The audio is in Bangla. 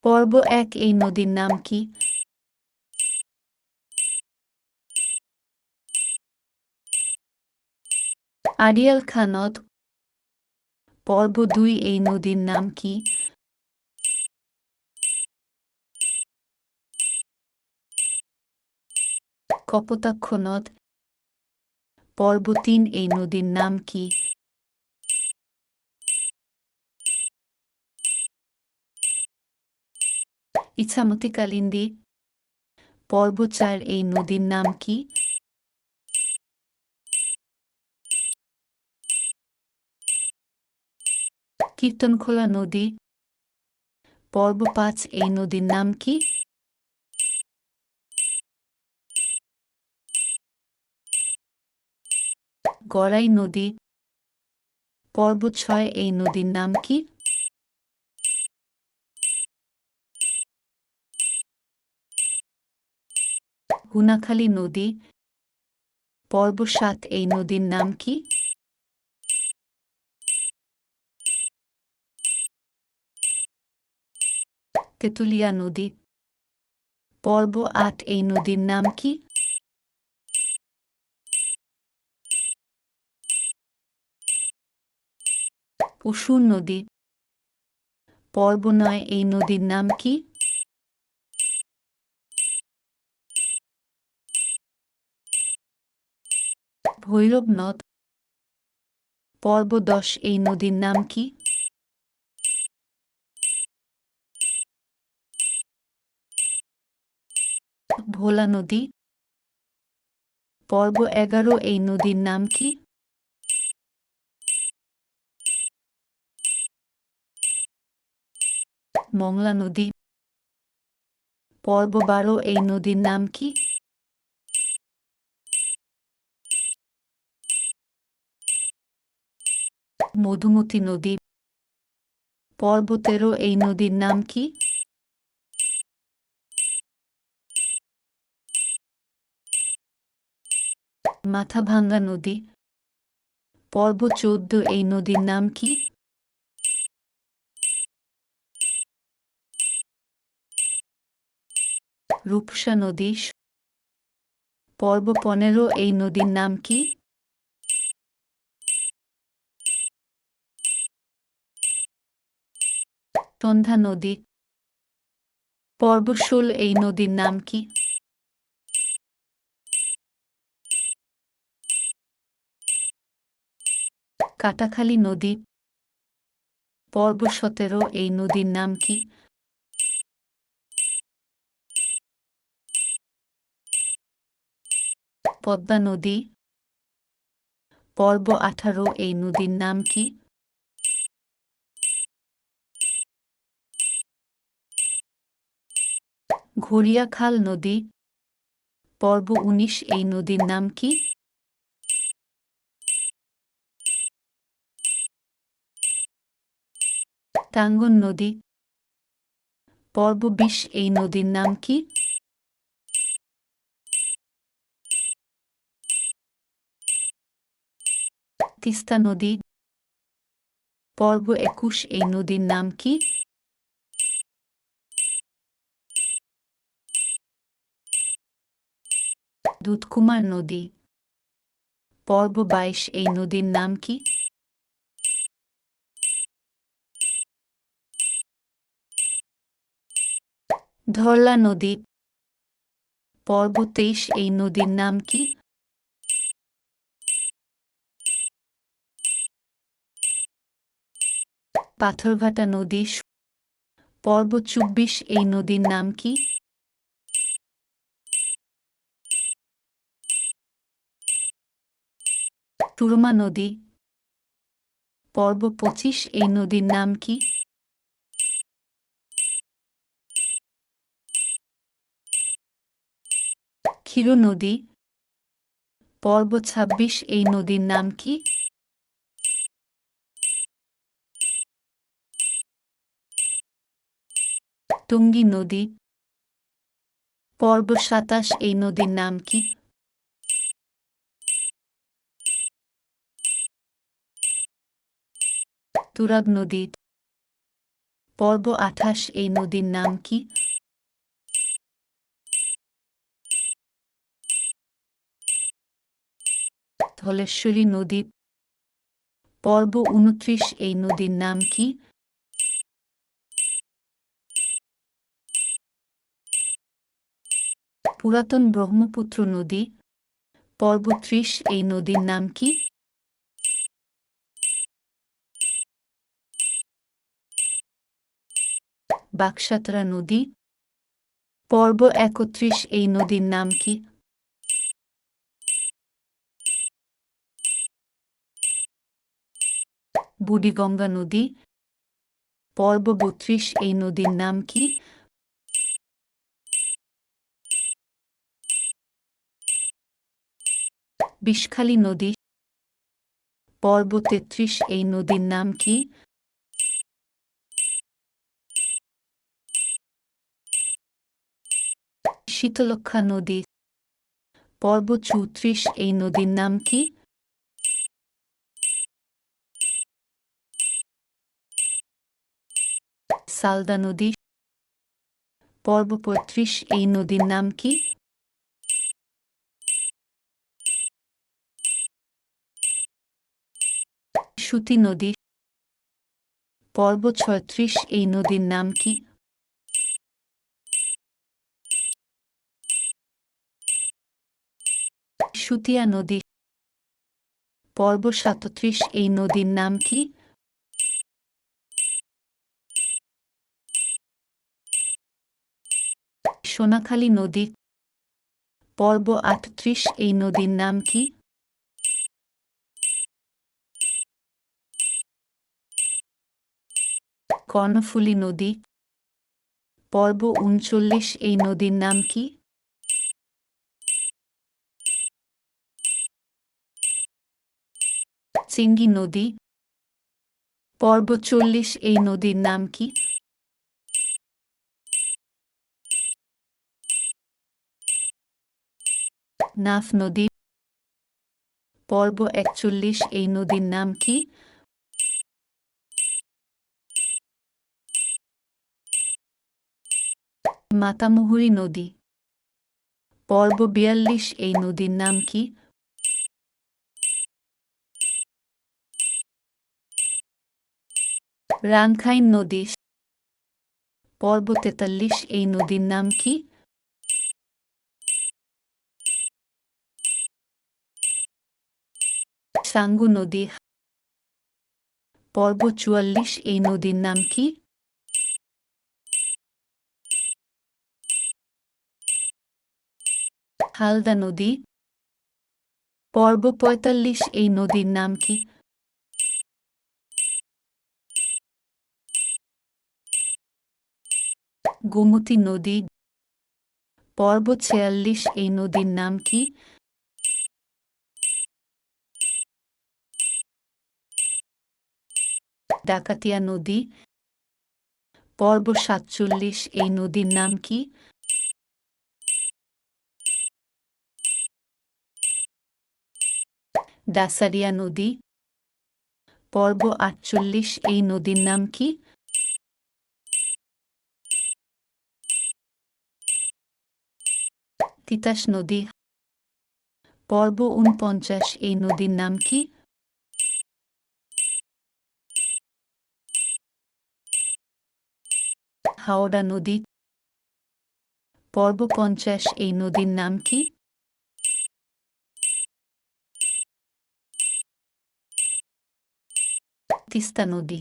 পর্ব ১ এই নদীর নাম কি? আড়িয়াল খাঁ নদ। পর্ব ২ এই নদীর নাম কি? কপোতাক্ষ নদ। পর্ব ৩ এই নদীর নাম কি? ইছামতি কালিন্দী। পর্ব ৪ এই নদীর নাম কি? কীর্তনখোলা নদী। পর্ব ৫ এই নদীর নাম কি? গড়াই নদী। পর্ব ৬ এই নদীর নাম কি? গুনাখালী নদী। পর্ব ৭ এই নদীর নাম কি? তেঁতুলিয়া নদী। পর্ব ৮ এই নদীর নাম কি? পশুর নদী। পর্ব ৯ এই নদীর নাম কি? ভৈরব নদ। পর্ব ১০ এই নদীর নাম কি? ভোলা নদী। পর্ব ১১ এই নদীর নাম কি? মংলা নদী। পর্ব ১২ এই নদীর নাম কি? মধুমতি নদী। পর্ব ১৩ এই নদীর নাম কি? মাথাভাঙ্গা নদী। পর্ব ১৪ এই নদীর নাম কি? রূপসা নদী। পর্ব ১৫ এই নদীর নাম কি? সন্ধ্যা নদী। পর্ব ১৬ এই নদীর নাম কি? কাটাখালী নদী। পর্ব ১৭ এই নদীর নাম কি? পদ্মা নদী। পর্ব ১৮ এই নদীর নাম কি? ঘড়িয়াখাল নদী। পর্ব ১৯ এই নদীর নাম কি? টাঙ্গন নদী। পর্ব ২০ এই নদীর নাম কি? তিস্তা নদী। পর্ব ২১ এই নদীর নাম কি? দুধকুমার নদী। পর্ব ২২ এই নদীর নাম কি? ধরলা নদী। পর্ব ২৩ এই নদীর নাম কি? পাথরঘাটা নদী। পর্ব ২৪ এই নদীর নাম কি? সুরমা নদী। পর্ব ২৫ এই নদীর নাম কি? ক্ষীর নদী। পর্ব ২৬ এই নদীর নাম কি? টঙ্গী নদী। পর্ব ২৭ এই নদীর নাম কি? তুরাগ নদী। পর্ব ২৮ এই নদীর নাম কি? ধলেশ্বরী নদী। পর্ব ২৯ এই নদীর নাম কি? পুরাতন ব্রহ্মপুত্র নদী। পর্ব ৩০ এই নদীর নাম কি? বাকসাতরা নদী। পর্ব ৩১ এই নদীর নাম কি? বুড়িগঙ্গা নদী। পর্ব ৩২ এই নদীর নাম কি? বিষখালী নদী। পর্ব ৩৩ এই নদীর নাম কি? শীতলক্ষ্যা নদী। পর্ব ৩৪ এই নদীর নাম কি? সালদা নদী। পর্ব ৩৫ এই নদীর নাম কি? সুতি নদী। পর্ব ৩৬ এই নদীর নাম কি? সুতিয়া নদী। পর্ব ৩৭ এই নদীর নাম কি? সোনাখালী নদী। পর্ব ৩৮ এই নদীর নাম কি? কর্ণফুলী নদী। পর্ব ৩৯ এই নদীর নাম কি? চিঙ্গি নদী। পর্ব ৪০ এই নদীর নাম কি? নাফ নদী। পর্ব ৪১ এই নদীর নাম কি? মাতামুহুরী নদী। পর্ব ৪২ এই নদীর নাম কি? রাংখাইন নদী। পর্ব ৪৩ এই নদীর নাম কি? সাঙ্গু নদী। পর্ব ৪৪ এই নদীর নাম কি? হালদা নদী। পর্ব ৪৫ এই নদীর নাম কি? গোমতী নদী। পর্ব ৪৬ এই নদীর নাম কি? ডাকাতিয়া নদী। পর্ব ৪৭ এই নদীর নাম কি? ডাসারিয়া নদী। পর্ব ৪৮ এই নদীর নাম কি? তিতাস নদী। পর্ব ৪৯ এই নদীর নাম কি? হাওড়া নদী। পর্ব ৫০ এই নদীর নাম কি? তিস্তা নদী।